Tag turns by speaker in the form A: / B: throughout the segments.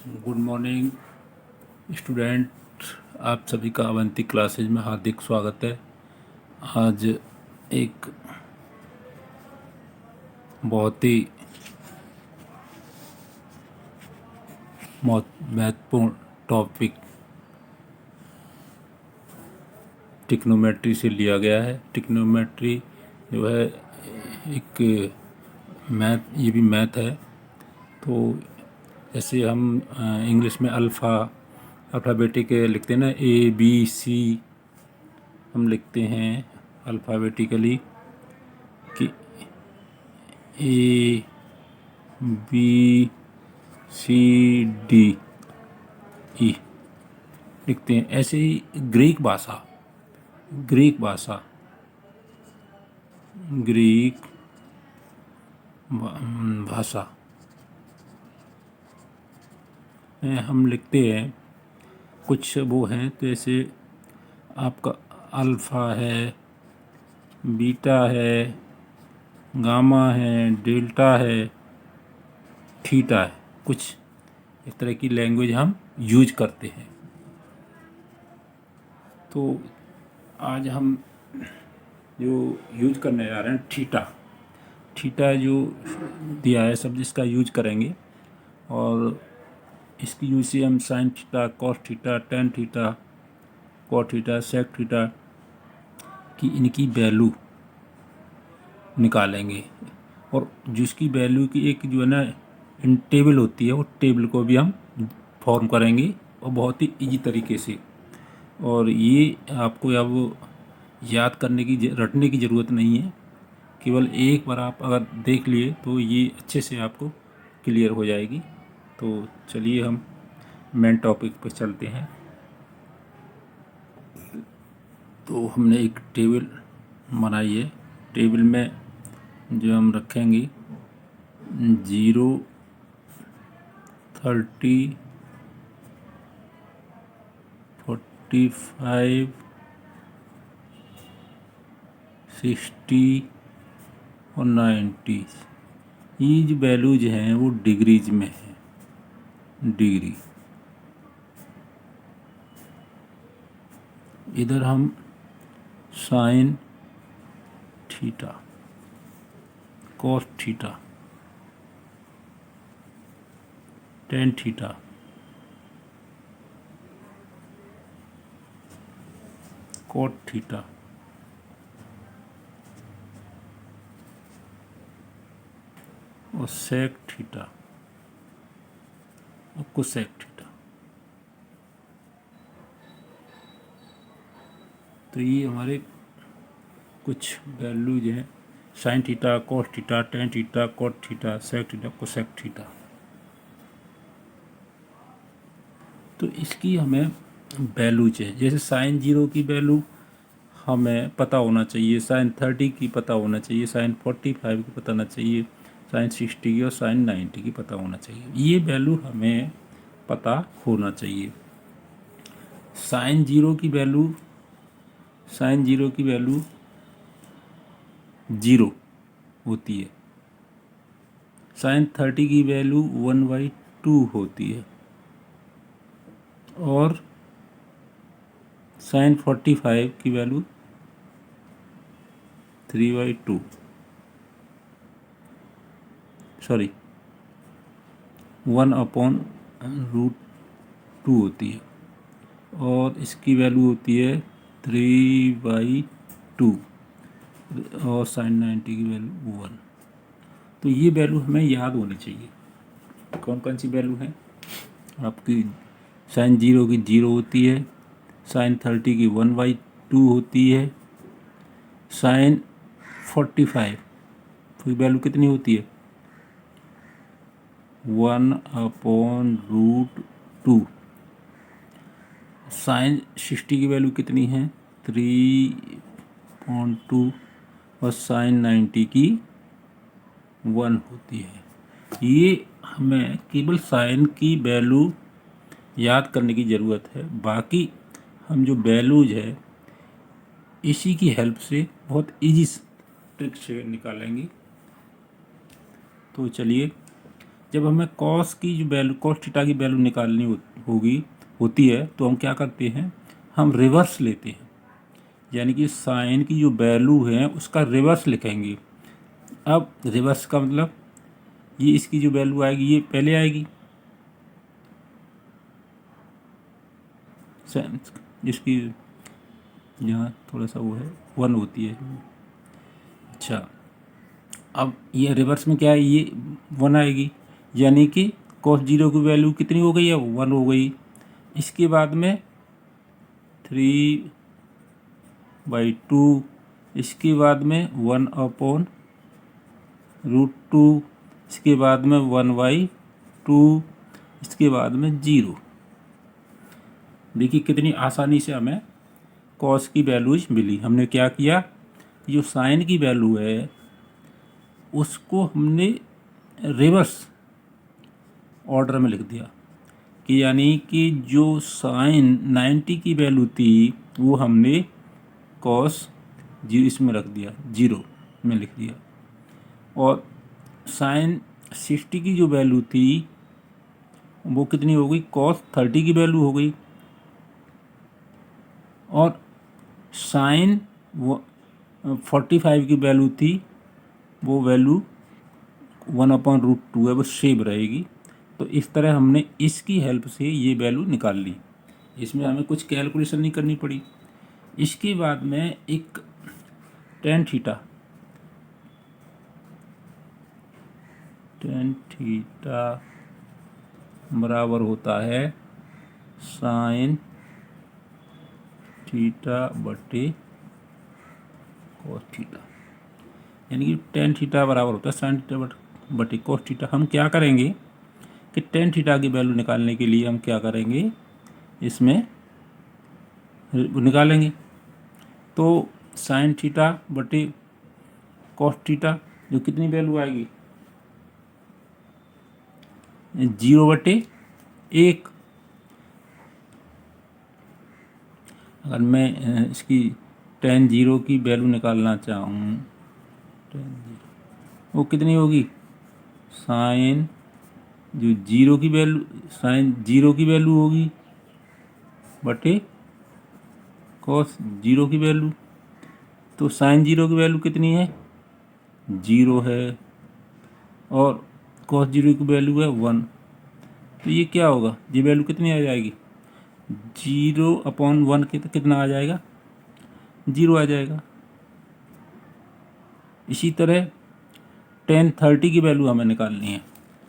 A: Good morning student. आप सभी का अवंती क्लासेज में हार्दिक स्वागत है। आज एक बहुत ही महत्वपूर्ण टॉपिक टिक्नोमेट्री से लिया गया है। टिक्नोमेट्री जो है एक मैथ, ये भी मैथ है। तो जैसे हम इंग्लिश में अल्फ़ाबेटिक लिखते हैं ना, ABC हम लिखते हैं अल्फ़ाबेटिकली कि ABCDE लिखते हैं। ऐसे ही ग्रीक भाषा में हम लिखते हैं कुछ वो हैं। तो ऐसे आपका अल्फ़ा है, बीटा है, गामा है, डेल्टा है, थीटा है। कुछ इस तरह की लैंग्वेज हम यूज करते हैं। तो आज हम जो यूज करने जा रहे हैं थीटा जो दिया है शब्द, इसका यूज करेंगे। और इसकी यूज से हम sine theta, cos theta, tan theta, cot theta, sec theta की इनकी वैल्यू निकालेंगे। और जिसकी वैल्यू की एक जो है ना इन टेबल होती है, वो टेबल को भी हम फॉर्म करेंगे और बहुत ही इजी तरीके से। और ये आपको अब याद करने की रटने की ज़रूरत नहीं है। केवल एक बार आप अगर देख लिए तो ये अच्छे से आपको क्लियर हो जाएगी। तो चलिए हम मेन टॉपिक पर चलते हैं। तो हमने एक टेबल बनाई है। टेबल में जो हम रखेंगे 0, 30, 45, 60 और 90। ये जो वैल्यूज हैं वो डिग्रीज में है। डिग्री इधर हम sine theta, cos theta, tan theta, cot theta, और सेक थीटा और कोसेक थीटा। तो ये हमारे कुछ वैल्यूज हैं। Sine theta, cos theta, tan theta, cot theta, sec theta, cosec theta. तो इसकी हमें वैल्यू चाहिए। जैसे साइन 0 की वैल्यू हमें पता होना चाहिए, साइन 30 की पता होना चाहिए, साइन 45 की पता होना चाहिए, साइन 60 की और साइन 90 की पता होना चाहिए। ये वैल्यू हमें पता होना चाहिए। साइन 0 की वैल्यू 0 होती है। साइन 30 की वैल्यू 1/2 होती है। और साइन 45 की वैल्यू 3/2 सॉरी 1/√2 होती है। और इसकी वैल्यू होती है 3/2 और साइन 90 की वैल्यू 1। तो ये वैल्यू हमें याद होनी चाहिए। कौन कौन सी वैल्यू है आपकी? साइन 0 की 0 होती है, साइन 30 की 1/2 होती है, साइन 45 की वैल्यू कितनी होती है? 1/√2। साइन 60 की वैल्यू कितनी है? 3/2 और साइन 90 की 1 होती है। ये हमें केवल साइन की वैल्यू याद करने की ज़रूरत है। बाकी हम जो वैल्यूज है इसी की हेल्प से बहुत इजी ट्रिक से निकालेंगे। तो चलिए जब हमें कॉस की जो वैल्यू, कॉस थीटा की वैल्यू निकालनी होती है तो हम क्या करते हैं, हम रिवर्स लेते हैं, यानी कि साइन की जो वैल्यू है उसका रिवर्स लिखेंगे। अब रिवर्स का मतलब ये इसकी जो वैल्यू आएगी ये पहले आएगी, जिसकी यहाँ थोड़ा सा वो है 1 होती है। अच्छा, अब ये रिवर्स में क्या है, ये 1 आएगी, यानी कि cos 0 की वैल्यू कितनी हो गई है, 1 हो गई। इसके बाद में 3/2, इसके बाद में 1/√2, इसके बाद में 1/2, इसके बाद में 0। देखिए कितनी आसानी से हमें कॉस की वैल्यूज मिली। हमने क्या किया, जो साइन की वैल्यू है उसको हमने रिवर्स ऑर्डर में लिख दिया, कि यानी कि जो साइन 90 की वैल्यू थी वो हमने कॉस जी इसमें रख दिया, 0 में लिख दिया, और साइन 60 की जो वैल्यू थी वो कितनी हो गई, कॉस 30 की वैल्यू हो गई, और साइन वो 45 की वैल्यू थी, वो वैल्यू 1/√2 है, वो सेम रहेगी। तो इस तरह हमने इसकी हेल्प से ये वैल्यू निकाल ली, इसमें हमें कुछ कैलकुलेशन नहीं करनी पड़ी। इसके बाद में एक टेन थीटा बराबर होता है साइन थीटा बटे कॉस थीटा, यानी कि टेन थीटा बराबर होता है साइन थीटा बटे कॉस थीटा। हम क्या करेंगे कि टेन थीटा की वैल्यू निकालने के लिए हम क्या करेंगे, इसमें निकालेंगे, तो साइन थीटा बटे कॉस थीटा जो कितनी वैल्यू आएगी, 0/1। अगर मैं इसकी tan 0 की वैल्यू निकालना चाहूँ, वो कितनी होगी, साइन जो 0 की वैल्यू, साइन 0 की वैल्यू होगी बटे कॉस 0 की वैल्यू। तो साइन 0 की वैल्यू कितनी है, 0 है, और कॉस 0 की वैल्यू है 1। तो ये क्या होगा, ये वैल्यू कितनी आ जाएगी, 0/1 कितना आ जाएगा, 0 आ जाएगा। इसी तरह tan 30 की वैल्यू हमें निकालनी है,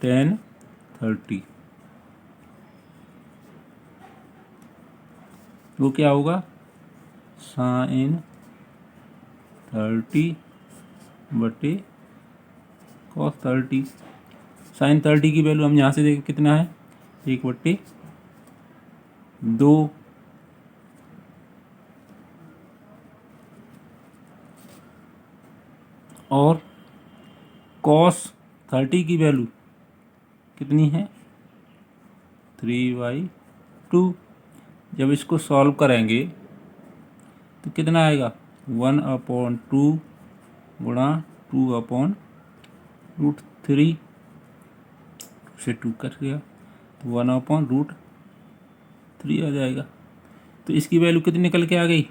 A: tan 30 वो क्या होगा, साइन 30 बटे कॉस 30। साइन 30 की वैल्यू हम यहाँ से देखें कितना है, 1/2, और कॉस 30 की वैल्यू कितनी है, 3/2। जब इसको सॉल्व करेंगे तो कितना आएगा, 1/2 गुणा 2/√3 से 2 कट गया तो 1/√3 आ जाएगा। तो इसकी वैल्यू कितनी निकल के आ गई,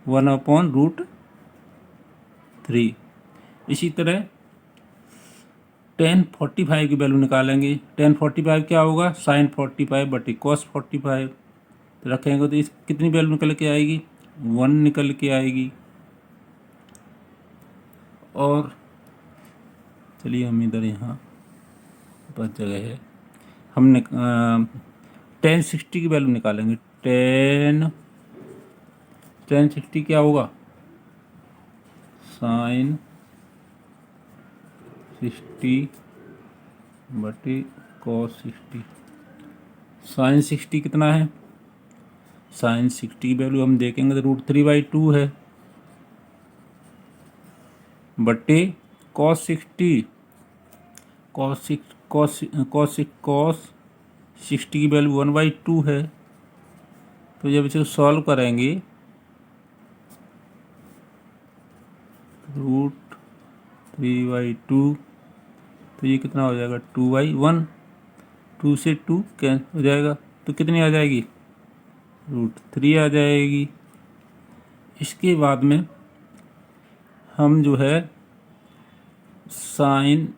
A: 1/√3। इसी तरह tan 45 की वैल्यू निकालेंगे। tan 45 क्या होगा, साइन 45 बटे कॉस 45। तो रखेंगे तो इस कितनी वैल्यू निकल के आएगी, 1 निकल के आएगी। और चलिए हम इधर यहाँ बस जगह है, हमने tan 60 की वैल्यू निकालेंगे। tan 60 क्या होगा, साइन 60 बटे कॉस 60। साइन 60 कितना है, साइन 60 की वैल्यू हम देखेंगे तो √3/2 है, बटे कॉस 60, कॉस 60 की वैल्यू 1/2 है। तो जब इसे सॉल्व करेंगे √3/2 तो ये कितना हो जाएगा 2/1, 2 से 2 कैंसिल हो जाएगा, तो कितनी आ जाएगी √3 आ जाएगी। इसके बाद में हम जो है साइन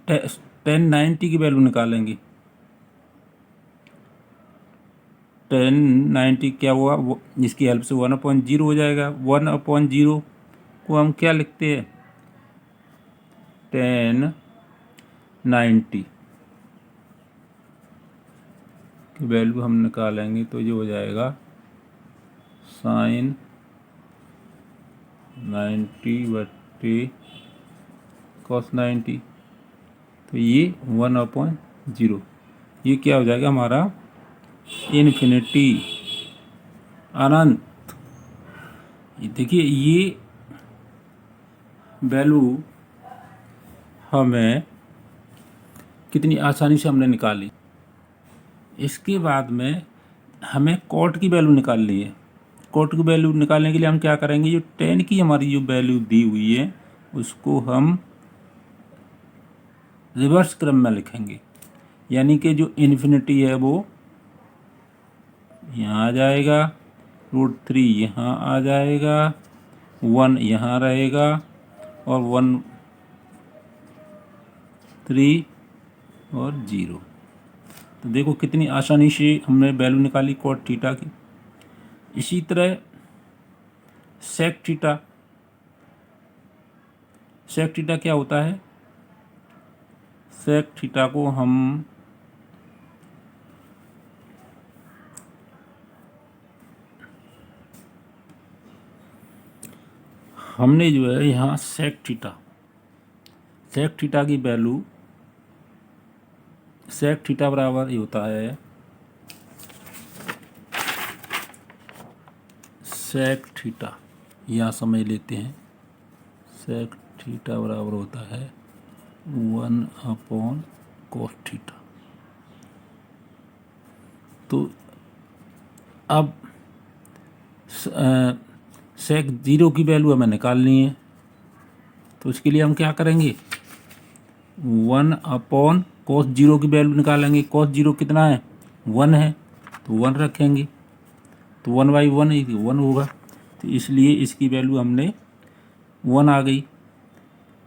A: 1090 की वैल्यू निकालेंगे। 1090 क्या हुआ, इसकी हेल्प से 1/0 हो जाएगा। 1/0 को हम क्या लिखते हैं 1090 की वैल्यू हम निकालेंगे तो ये हो जाएगा साइन 90/cos 90, तो ये 1/0, ये क्या हो जाएगा हमारा इन्फिनिटी अनंत। देखिए ये वैल्यू हमें कितनी आसानी से हमने निकाली। इसके बाद में हमें कॉट की वैल्यू निकालनी है। कॉट की वैल्यू निकालने के लिए हम क्या करेंगे, जो 10 की हमारी जो वैल्यू दी हुई है उसको हम रिवर्स क्रम में लिखेंगे, यानी कि जो इन्फिनिटी है वो यहाँ आ जाएगा, √3 यहाँ आ जाएगा, 1 यहाँ रहेगा और 1 3 और 0। तो देखो कितनी आसानी से हमने वैल्यू निकाली कॉट थीटा की। इसी तरह सेक थीटा, सेक थीटा क्या होता है, सेक थीटा को हमने जो है यहाँ सेक थीटा की वैल्यू, सेक थीटा बराबर ये होता है सेक थीटा, यहाँ समझ लेते हैं, सेक थीटा बराबर होता है 1/cos थीटा। तो अब सेक 0 की वैल्यू हमें निकालनी है, तो इसके लिए हम क्या करेंगे 1/cos 0 की वैल्यू निकालेंगे। cos 0 कितना है 1 है, तो 1 रखेंगे, तो 1/1 1 होगा, तो इसलिए इसकी वैल्यू हमने 1 आ गई।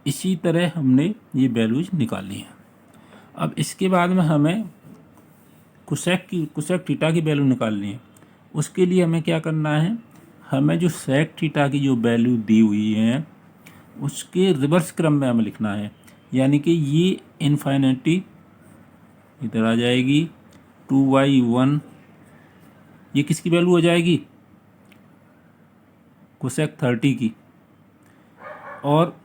A: इसी तरह हमने ये वैल्यूज निकाली है। अब इसके बाद में हमें कोसेक थीटा की वैल्यू निकालनी है। उसके लिए हमें क्या करना है, हमें जो सेक थीटा की जो वैल्यू दी हुई है उसके रिवर्स क्रम में हमें लिखना है, यानी कि ये इन्फिनिटी इधर आ जाएगी, 2/1 ये किसकी वैल्यू हो जाएगी कोसेक 30 की, और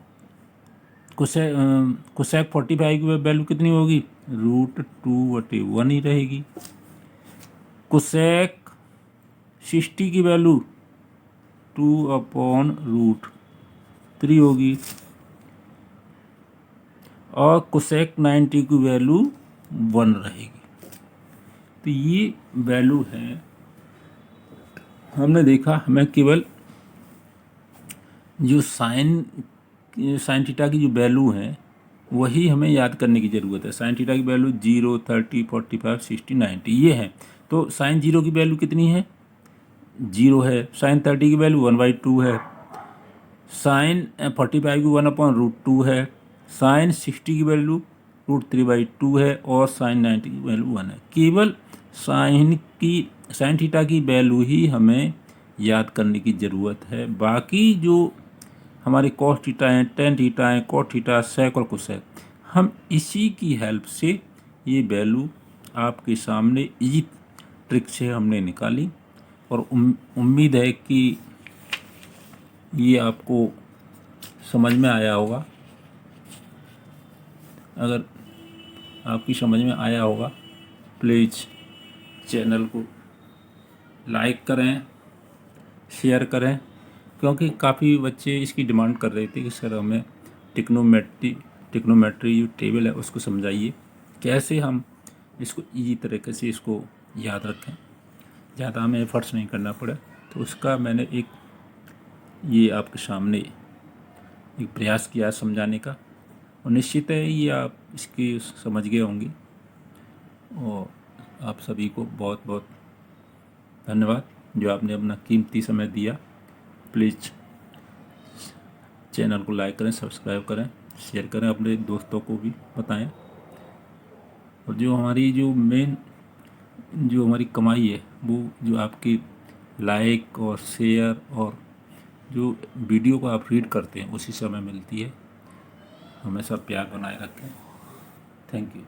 A: कोसेक 45 की वैल्यू कितनी होगी √2/1 ही रहेगी। कोसेक 60 की वैल्यू 2/√3 होगी, और कोसेक 90 की वैल्यू 1 रहेगी। तो ये वैल्यू है, हमने देखा हमें केवल जो साइन थीटा की जो वैल्यू है वही हमें याद करने की ज़रूरत है। साइन थीटा की वैल्यू 0, 30, 45, 60, 90 ये है। तो साइन 0 की वैल्यू कितनी है 0 है, साइन 30 की वैल्यू 1/2 है, साइन 45 की 1/√2 है, साइन 60 की वैल्यू √3/2 है, और साइन 90 की वैल्यू 1 है। केवल साइन थीटा की वैल्यू ही हमें याद करने की ज़रूरत है। बाकी जो हमारे कॉस थीटा हैं, टेन थीटा हैं, कॉट थीटा, सेक और कोसेक, हम इसी की हेल्प से ये वैल्यू आपके सामने इजी ट्रिक से हमने निकाली, और उम्मीद है कि ये आपको समझ में आया होगा। अगर आपकी समझ में आया होगा प्लीज़ चैनल को लाइक करें, शेयर करें, क्योंकि काफ़ी बच्चे इसकी डिमांड कर रहे थे कि सर हमें टिक्नोमेट्री जो टेबल है उसको समझाइए, कैसे हम इसको इजी तरीके से इसको याद रखें, ज़्यादा हमें एफर्ट्स नहीं करना पड़े। तो उसका मैंने ये आपके सामने एक प्रयास किया समझाने का, और निश्चित है ये आप इसकी समझ गए होंगे। और आप सभी को बहुत बहुत धन्यवाद जो आपने अपना कीमती समय दिया। प्लीज़ चैनल को लाइक करें, सब्सक्राइब करें, शेयर करें, अपने दोस्तों को भी बताएं। और जो हमारी जो हमारी कमाई है वो जो आपकी लाइक और शेयर और जो वीडियो को आप रीड करते हैं उसी से हमें मिलती है। हमेशा प्यार बनाए रखें। Thank you.